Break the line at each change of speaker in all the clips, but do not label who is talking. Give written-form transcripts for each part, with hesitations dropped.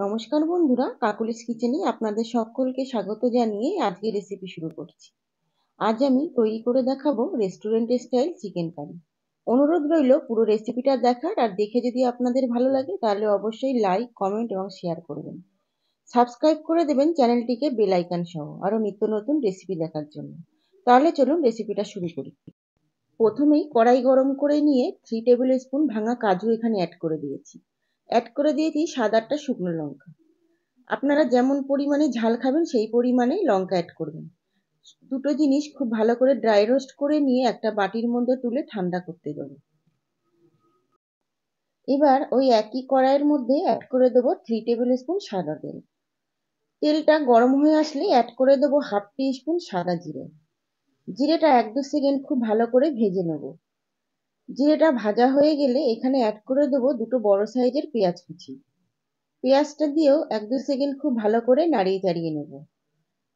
নমস্কার বন্ধুরা, কাকুলিস কিচেনে আপনাদের সকলকে স্বাগত জানিয়ে আজকে রেসিপি শুরু করছি। আজ আমি তৈরি করে দেখাবো রেস্টুরেন্ট স্টাইল চিকেন কারি। অনুরোধ রইল পুরো রেসিপিটা দেখার, আর দেখে যদি আপনাদের ভালো লাগে তাহলে অবশ্যই লাইক, কমেন্ট এবং শেয়ার করবেন। সাবস্ক্রাইব করে দেবেন চ্যানেলটিকে বেল আইকন সহ আরও নিত্য নতুন রেসিপি দেখার জন্য। তাহলে চলুন রেসিপিটা শুরু করি। প্রথমেই কড়াই গরম করে নিয়ে 3 টেবিল স্পুন ভাঙা কাজু এখানে অ্যাড করে দিয়েছি। অ্যাড করে দিয়েছি 7-8টা শুকনো লঙ্কা। আপনারা যেমন পরিমাণে ঝাল খাবেন সেই পরিমাণে লঙ্কা অ্যাড করবেন। দুটো জিনিস খুব ভালো করে ড্রাই রোস্ট করে নিয়ে একটা বাটির মধ্যে তুলে ঠান্ডা করতে দেবো। এবার ওই একই কড়াইয়ের মধ্যে অ্যাড করে দেবো 3 টেবিল স্পুন সাদা তেল। তেলটা গরম হয়ে আসলে অ্যাড করে দেবো হাফ টি স্পুন সাদা জিরে। জিরেটা 1-2 সেকেন্ড খুব ভালো করে ভেজে নেব। জিরেটা ভাজা হয়ে গেলে এখানে অ্যাড করে দেবো দুটো বড় সাইজের পেঁয়াজ কুচি। পেঁয়াজটা দিয়েও 1-2 সেকেন্ড খুব ভালো করে নাড়িয়ে চাড়িয়ে নেব।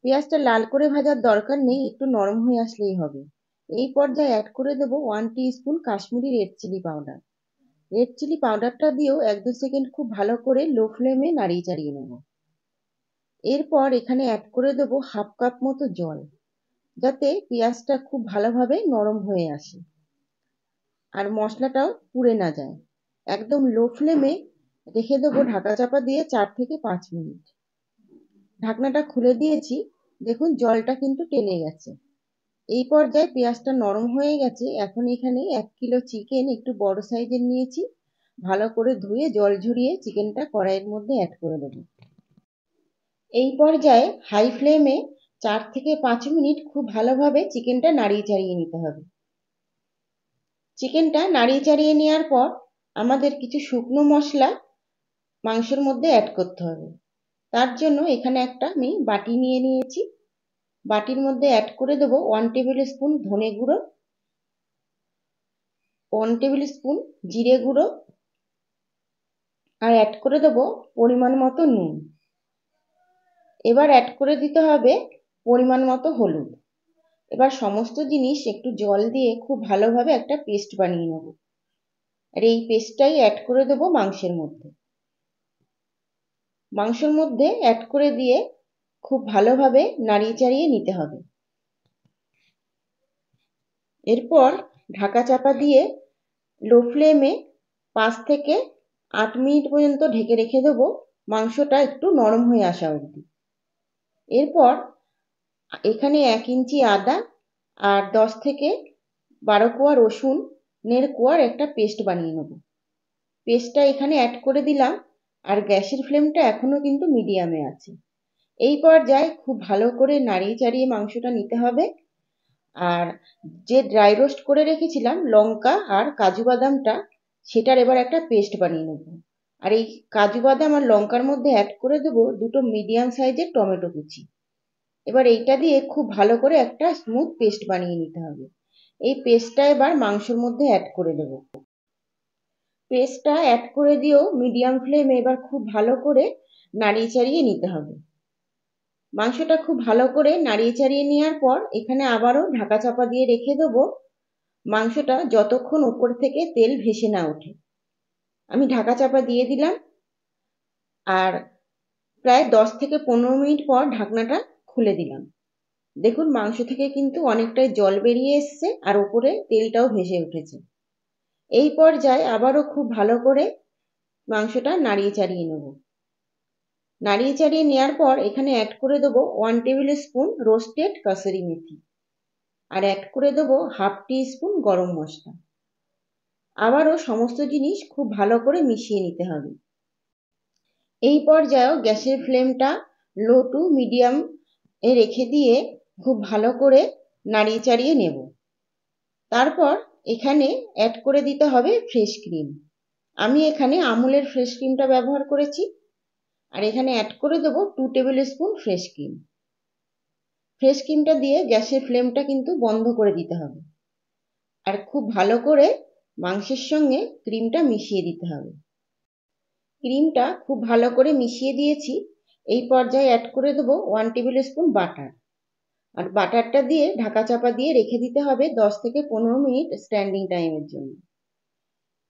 পেঁয়াজটা লাল করে ভাজার দরকার নেই, একটু নরম হয়ে আসলেই হবে। এই পর্যায়ে অ্যাড করে দেবো 1 teaspoon Kashmiri red chilli powder. Red chilli পাউডারটা দিয়েও 1-2 সেকেন্ড খুব ভালো করে লো ফ্লেমে নাড়িয়ে চাড়িয়ে নেব। এরপর এখানে অ্যাড করে দেবো হাফ কাপ মতো জল, যাতে পেঁয়াজটা খুব ভালোভাবে নরম হয়ে আসে আর মশলাটাও পুড়ে না যায়। একদম লো ফ্লেমে রেখে দেবো ঢাকা চাপা দিয়ে 4 থেকে 5 মিনিট। ঢাকনাটা খুলে দিয়েছি, দেখুন জলটা কিন্তু টেনে গেছে। এই পর্যায়ে পেঁয়াজটা নরম হয়ে গেছে। এখন এখানে 1 কিলো চিকেন একটু বড় সাইজের নিয়েছি, ভালো করে ধুয়ে জল ঝরিয়ে চিকেনটা কড়াইয়ের মধ্যে অ্যাড করে দেবো। এই পর্যায়ে হাই ফ্লেমে 4 থেকে 5 মিনিট খুব ভালোভাবে চিকেনটা নাড়িয়ে চাড়িয়ে নিতে হবে। চিকেনটা নাড়িয়ে চাড়িয়ে নেওয়ার পর আমাদের কিছু শুকনো মশলা মাংসের মধ্যে অ্যাড করতে হবে। তার জন্য এখানে একটা আমি বাটি নিয়ে নিয়েছি। বাটির মধ্যে অ্যাড করে দেবো 1 টেবিল স্পুন ধনে গুঁড়ো, 1 টেবিল স্পুন জিরে গুঁড়ো, আর অ্যাড করে দেবো পরিমাণ মতো নুন। এবার অ্যাড করে দিতে হবে পরিমাণ মতো হলুদ। এবার সমস্ত জিনিস একটু জল দিয়ে খুব ভালোভাবে একটা পেস্ট বানিয়ে নেব। আর এই পেস্টটাই অ্যাড করে দেবো মাংসের মধ্যে। মাংসের মধ্যে অ্যাড করে দিয়ে খুব ভালোভাবে নাড়িয়ে চাড়িয়ে নিতে হবে। এরপর ঢাকা চাপা দিয়ে লো ফ্লেমে 5 থেকে 8 মিনিট পর্যন্ত ঢেকে রেখে দেবো, মাংসটা একটু নরম হয়ে আসা অবধি। এরপর এখানে 1 ইঞ্চি আদা আর 10 থেকে 12 কোয়া রসুনের কোয়ার একটা পেস্ট বানিয়ে নেব। পেস্টটা এখানে অ্যাড করে দিলাম, আর গ্যাসের ফ্লেমটা এখনো কিন্তু মিডিয়ামে আছে। এই পর্যায়ে খুব ভালো করে নাড়িয়ে চাড়িয়ে মাংসটা নিতে হবে। আর যে ড্রাই রোস্ট করে রেখেছিলাম লঙ্কা আর কাজু বাদামটা, সেটার এবার একটা পেস্ট বানিয়ে নেব। আর এই কাজু বাদাম আর লঙ্কার মধ্যে অ্যাড করে দেবো দুটো মিডিয়াম সাইজের টমেটো কুচি। এবার এইটা দিয়ে খুব ভালো করে একটা স্মুথ পেস্ট বানিয়ে নিতে হবে। এই পেস্টটা এবার মাংসের মধ্যে অ্যাড করে দেব। পেস্টটা অ্যাড করে দিয়েও মিডিয়াম ফ্লেমে এবার খুব ভালো করে নাড়িয়ে চাড়িয়ে নিতে হবে। মাংসটা খুব ভালো করে নাড়িয়ে চাড়িয়ে নেওয়ার পর এখানে আবারও ঢাকা চাপা দিয়ে রেখে দেবো মাংসটা যতক্ষণ উপর থেকে তেল ভেসে না ওঠে। আমি ঢাকা চাপা দিয়ে দিলাম, আর প্রায় 10 থেকে 15 মিনিট পর ঢাকনাটা খুলে দিলাম। দেখুন মাংস থেকে কিন্তু অনেকটাই জল বেরিয়ে এসছে আর ওপরে তেলটাও ভেসে উঠেছে। এই পর্যায়ে আবারও খুব ভালো করে মাংসটা নাড়িয়ে চাড়িয়ে নেব। নাড়িয়ে চাড়িয়ে নেওয়ার পর এখানে অ্যাড করে দেবো 1 টেবিল স্পুন রোস্টেড কাসুরি মেথি, আর অ্যাড করে দেবো হাফ টি স্পুন গরম মশলা। আবারও সমস্ত জিনিস খুব ভালো করে মিশিয়ে নিতে হবে। এই পর্যায়েও গ্যাসের ফ্লেমটা লো টু মিডিয়াম এ রেখে দিয়ে খুব ভালো করে নাড়িয়ে চাড়িয়ে নেব। তারপর এখানে অ্যাড করে দিতে হবে ফ্রেশ ক্রিম। আমি এখানে আমুলের ফ্রেশ ক্রিমটা ব্যবহার করেছি, আর এখানে অ্যাড করে দেবো 2 table spoon fresh cream. Fresh ক্রিমটা দিয়ে গ্যাসের ফ্লেমটা কিন্তু বন্ধ করে দিতে হবে, আর খুব ভালো করে মাংসের সঙ্গে ক্রিমটা মিশিয়ে দিতে হবে। ক্রিমটা খুব ভালো করে মিশিয়ে দিয়েছি। এই পর্যায়ে অ্যাড করে দেবো 1 টেবিল স্পুন বাটার, আর বাটারটা দিয়ে ঢাকা চাপা দিয়ে রেখে দিতে হবে 10 থেকে 15 মিনিট স্ট্যান্ডিং টাইমের জন্য।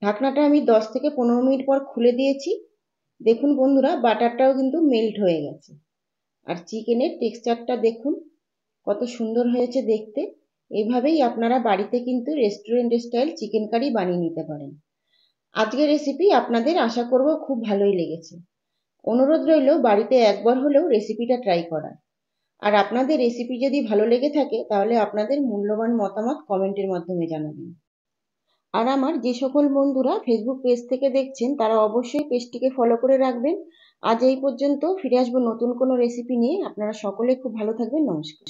ঢাকনাটা আমি 10 থেকে 15 মিনিট পর খুলে দিয়েছি। দেখুন বন্ধুরা, বাটারটাও কিন্তু মেল্ট হয়ে গেছে। আর চিকেনের টেক্সচারটা দেখুন কত সুন্দর হয়েছে দেখতে। এইভাবেই আপনারা বাড়িতে কিন্তু রেস্টুরেন্ট স্টাইল চিকেন কারি বানিয়ে নিতে পারেন। আজকের রেসিপি আপনাদের আশা করব খুব ভালোই লেগেছে। অনুরোধ রইল বাড়িতে একবার হলেও রেসিপিটা ট্রাই করার। আর আপনাদের রেসিপি যদি ভালো লেগে থাকে তাহলে আপনাদের মূল্যবান মতামত কমেন্টের মাধ্যমে জানাবেন। আর আমার যে সকল বন্ধুরা ফেসবুক পেজ থেকে দেখছেন তারা অবশ্যই পেজটিকে ফলো করে রাখবেন। আজ এই পর্যন্ত, ফিরে আসবো নতুন কোনো রেসিপি নিয়ে। আপনারা সকলে খুব ভালো থাকবেন। নমস্কার।